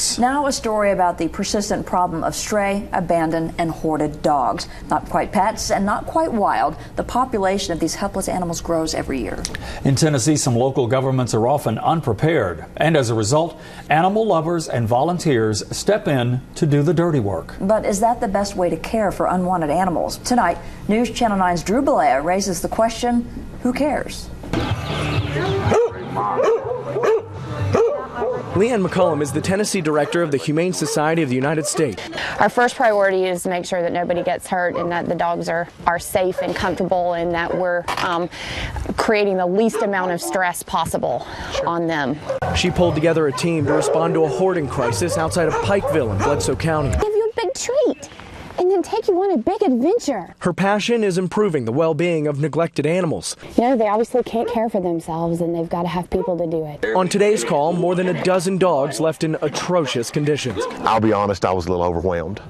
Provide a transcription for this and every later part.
weeks. Now a story about the persistent problem of stray, abandoned, and hoarded dogs. Not quite pets and not quite wild. The population of these helpless animals grows every year. In Tennessee, some local governments are often unprepared, and as a result, animal lovers and volunteers step in to do the dirty work. But is that the best way to care for unwanted animals? Tonight, News Channel 9's Drew Balea raises the question, who cares? Leanne McCullum is the Tennessee director of the Humane Society of the United States. Our first priority is to make sure that nobody gets hurt and that the dogs are safe and comfortable and that we're creating the least amount of stress possible on them. She pulled together a team to respond to a hoarding crisis outside of Pikeville in Bledsoe County. Give you a big treat and then take you on a big adventure. Her passion is improving the well-being of neglected animals. You know, they obviously can't care for themselves and they've got to have people to do it. On today's call, more than a dozen dogs left in atrocious conditions. I'll be honest, I was a little overwhelmed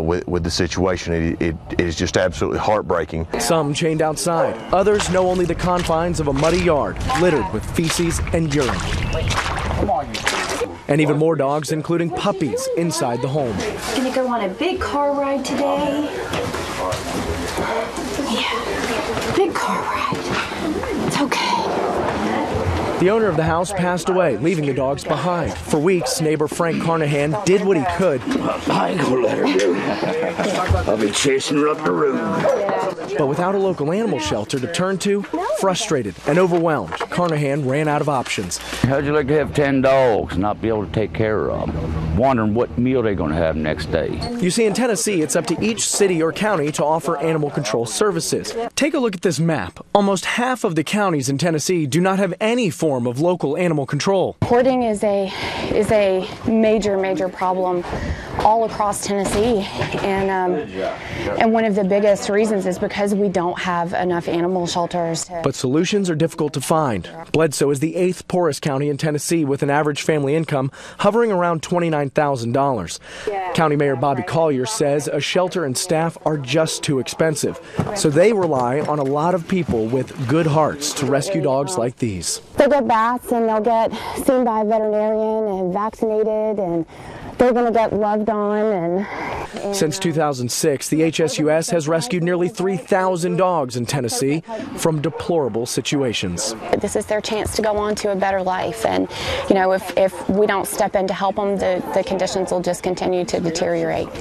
with the situation. It is just absolutely heartbreaking. Some chained outside. Others know only the confines of a muddy yard littered with feces and urine. And even more dogs, including puppies, inside the home. Gonna go on a big car ride today. Yeah, big car ride. It's okay. The owner of the house passed away, leaving the dogs behind. For weeks, neighbor Frank Carnahan did what he could. I ain't gonna let her do it. I'll be chasing her up the road. But without a local animal shelter to turn to, frustrated and overwhelmed, Carnahan ran out of options. How'd you like to have 10 dogs and not be able to take care of them? Wondering what meal they're going to have next day. You see, in Tennessee, it's up to each city or county to offer animal control services. Take a look at this map. Almost half of the counties in Tennessee do not have any form of local animal control. Hoarding is a major problem all across Tennessee, and one of the biggest reasons is because we don't have enough animal shelters. But solutions are difficult to find. Bledsoe is the 8th poorest county in Tennessee with an average family income hovering around $29,000. County Mayor Bobby Collier says a shelter and staff are just too expensive, so they rely on a lot of people with good hearts to rescue dogs like these. They'll get baths and they'll get seen by a veterinarian and vaccinated, and they're going to get loved on. Since 2006, the HSUS has rescued nearly 3,000 dogs in Tennessee from deplorable situations. This is their chance to go on to a better life, and you know, if we don't step in to help them, the conditions will just continue to deteriorate.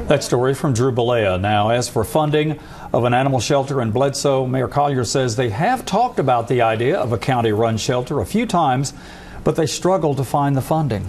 That story from Drew Balea. Now, as for funding of an animal shelter in Bledsoe, Mayor Collier says they have talked about the idea of a county-run shelter a few times, but they struggle to find the funding.